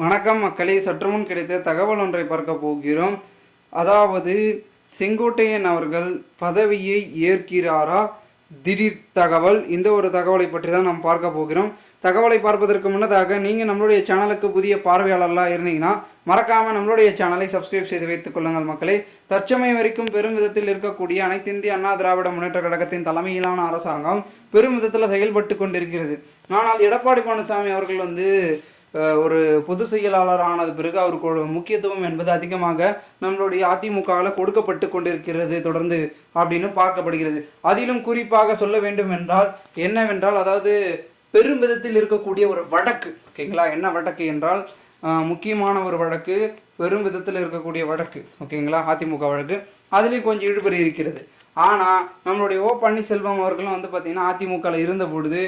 வணக்கம் மக்களே, சற்றுமுன் கிடைத்த தகவல் ஒன்றை பார்க்க போகிறோம். அதாவது செங்கோட்டையன் அவர்கள் பதவியை ஏற்கிறாரா? திடீர் தகவல். இந்த ஒரு தகவலை பற்றி தான் நாம் பார்க்க போகிறோம். தகவலை பார்ப்பதற்கு முன்னதாக நீங்கள் நம்மளுடைய சேனலுக்கு புதிய பார்வையாளர்களாக இருந்தீங்கன்னா மறக்காமல் நம்மளுடைய சேனலை சப்ஸ்கிரைப் செய்து வைத்துக் கொள்ளுங்கள் மக்களே. தற்சமயம் வரைக்கும் பெரும் விதத்தில் இருக்கக்கூடிய அனைத்து இந்திய அண்ணா திராவிட முன்னேற்ற கழகத்தின் தலைமையிலான அரசாங்கம் பெரும் விதத்தில் செயல்பட்டு கொண்டிருக்கிறது. ஆனால் எடப்பாடி பழனிசாமி அவர்கள் ஒரு பொதுச் செயலாளர் ஆனது பிறகு அவருக்கு முக்கியத்துவம் என்பது அதிகமாக நம்மளுடைய அதிமுகவில் கொடுக்கப்பட்டு கொண்டிருக்கிறது தொடர்ந்து அப்படின்னு பார்க்கப்படுகிறது. அதிலும் குறிப்பாக சொல்ல வேண்டும் என்றால் என்னவென்றால், அதாவது பெரும் விதத்தில் இருக்கக்கூடிய ஒரு வழக்கு, ஓகேங்களா? என்ன வழக்கு என்றால் முக்கியமான ஒரு வழக்கு, பெரும் விதத்தில் இருக்கக்கூடிய வழக்கு, ஓகேங்களா? அதிமுக வழக்கு. அதுலேயும் கொஞ்சம் இழுபறி இருக்கிறது. ஆனால் நம்மளுடைய பன்னீர்செல்வம் அவர்களும் பார்த்திங்கன்னா அதிமுகவில் இருந்த பொழுது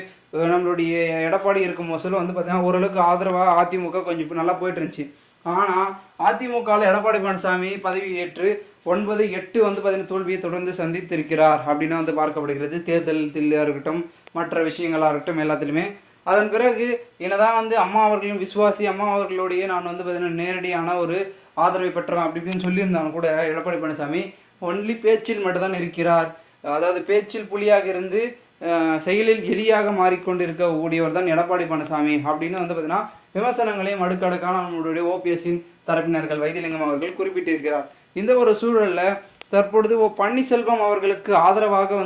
நம்மளுடைய எடப்பாடி இருக்கும் போது பார்த்திங்கன்னா ஓரளவுக்கு ஆதரவாக அதிமுக கொஞ்சம் நல்லா போயிட்டு இருந்துச்சு. ஆனால் அதிமுகவில் எடப்பாடி பழனிசாமி பதவி ஏற்று 9-8 பார்த்திங்கன்னா தோல்வியை தொடர்ந்து சந்தித்திருக்கிறார் அப்படின்னு பார்க்கப்படுகிறது. தேர்தலில் இருக்கட்டும், மற்ற விஷயங்களாக இருக்கட்டும், எல்லாத்துலேயுமே. அதன் பிறகு என்னதான் அம்மா அவர்களும் விசுவாசி, அம்மா அவர்களுடைய நான் பார்த்திங்கன்னா நேரடியான ஒரு ஆதரவை பெற்றவன் அப்படி இப்படின்னு சொல்லியிருந்தாலும் கூட எடப்பாடி பழனிசாமி ஒன்லி பேச்சில் மட்டும்தான் இருக்கிறார். அதாவது பேச்சில் புலியாக இருந்து செயலில் எலியாக மாறிக்கொண்டிருக்கக்கூடியவர் தான் எடப்பாடி பழனிசாமி அப்படின்னு பார்த்தீங்கன்னா விமர்சனங்களையும் அடுக்கடுக்கான நம்மளுடைய ஓபிஎஸ்ஸின் தரப்பினர்கள் வைத்திலிங்கம் அவர்கள் குறிப்பிட்டிருக்கிறார். இந்த ஒரு சூழலில் தற்பொழுது பன்னீர்செல்வம் அவர்களுக்கு ஆதரவாக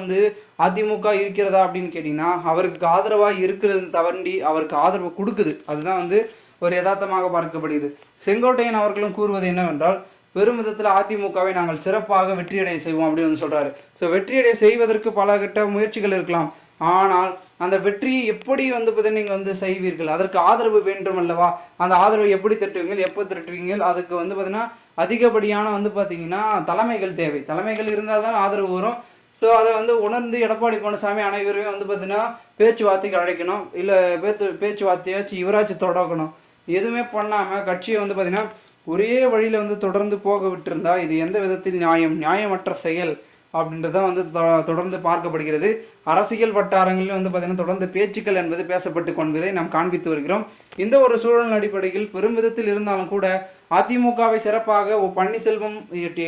அதிமுக இருக்கிறதா அப்படின்னு கேட்டிங்கன்னா, அவருக்கு ஆதரவாக இருக்கிறது தவண்டி அவருக்கு ஆதரவு கொடுக்குது. அதுதான் ஒரு யதார்த்தமாக பார்க்கப்படுகிறது. செங்கோட்டையன் அவர்களும் கூறுவது என்னவென்றால், பெரும் விதத்தில் அதிமுகவை நாங்கள் சிறப்பாக வெற்றியடைய செய்வோம் அப்படின்னு சொல்கிறாரு. ஸோ வெற்றியடைய செய்வதற்கு பல கட்ட முயற்சிகள் இருக்கலாம். ஆனால் அந்த வெற்றியை எப்படி நீங்கள் செய்வீர்கள்? அதற்கு ஆதரவு வேண்டும் அல்லவா? அந்த ஆதரவை எப்படி திரட்டுவீங்கள், எப்போ திரட்டுவீங்கள்? அதுக்கு பார்த்தீங்கன்னா அதிகப்படியான பார்த்தீங்கன்னா தலைமைகள் தேவை. தலைமைகள் இருந்தால் தான் ஆதரவு வரும். ஸோ அதை உணர்ந்து எடப்பாடி பழனிசாமி அனைவரையும் பார்த்தீங்கன்னா பேச்சுவார்த்தைக்கு அழைக்கணும். இல்லை பேச்சுவார்த்தையாச்சும் இவராச்சும் தொடக்கணும். எதுவுமே பண்ணாமல் கட்சியை பார்த்தீங்கன்னா ஒரே வழியில் தொடர்ந்து போக விட்டிருந்தா இது எந்த விதத்தில் நியாயமற்ற செயல் அப்படின்றத தொடர்ந்து பார்க்கப்படுகிறது. அரசியல் வட்டாரங்களில் பார்த்தீங்கன்னா தொடர்ந்து பேச்சுக்கள் என்பது பேசப்பட்டு கொண்டதை நாம் காண்பித்து வருகிறோம். இந்த ஒரு சூழல் அடிப்படையில் பெரும் விதத்தில் இருந்தாலும் கூட அதிமுகவை சிறப்பாக பன்னீர்செல்வம்,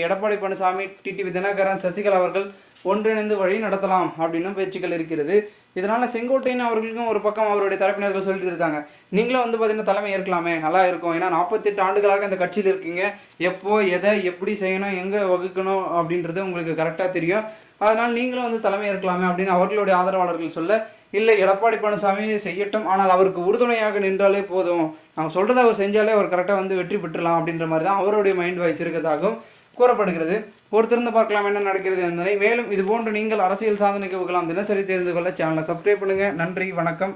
எடப்பாடி பழனிசாமி, டிடிவி தினகரன், சசிகலா அவர்கள் ஒன்றிணைந்து வழி நடத்தலாம் அப்படின்னும் பேச்சுக்கள் இருக்கிறது. இதனால் செங்கோட்டையன் அவர்களுக்கும் ஒரு பக்கம் அவருடைய தரப்பினர்கள் சொல்லிட்டு இருக்காங்க, நீங்களும் பார்த்தீங்கன்னா தலைமை ஏற்கலாமே, நல்லா இருக்கும். ஏன்னா 48 ஆண்டுகளாக இந்த கட்சியில் இருக்கீங்க. எப்போ எதை எப்படி செய்யணும், எங்கே வகுக்கணும் அப்படின்றது உங்களுக்கு கரெக்டாக தெரியும். அதனால் நீங்களும் தலைமை ஏற்கலாமே அப்படின்னு அவர்களுடைய ஆதரவாளர்கள் சொல்ல, இல்லை எடப்பாடி பழனிசாமி செய்யட்டும், ஆனால் அவருக்கு உறுதுணையாக நின்றாலே போதும், அவங்க சொல்கிறத அவர் செஞ்சாலே அவர் கரெக்டாக வெற்றி பெற்றலாம் அப்படின்ற மாதிரி தான் அவருடைய மைண்ட் வாய்ஸ் இருக்கிறதாகவும் கூறப்படுகிறது. பொறுத்திருந்து பார்க்கலாம் என்ன நடக்கிறது என்பதை. மேலும் இது போன்று நீங்கள் அரசியல் சாதனைக்கு தினசரி தெரிந்து கொள்ள சேனலை சப்ஸ்கிரைப் பண்ணுங்கள். நன்றி, வணக்கம்.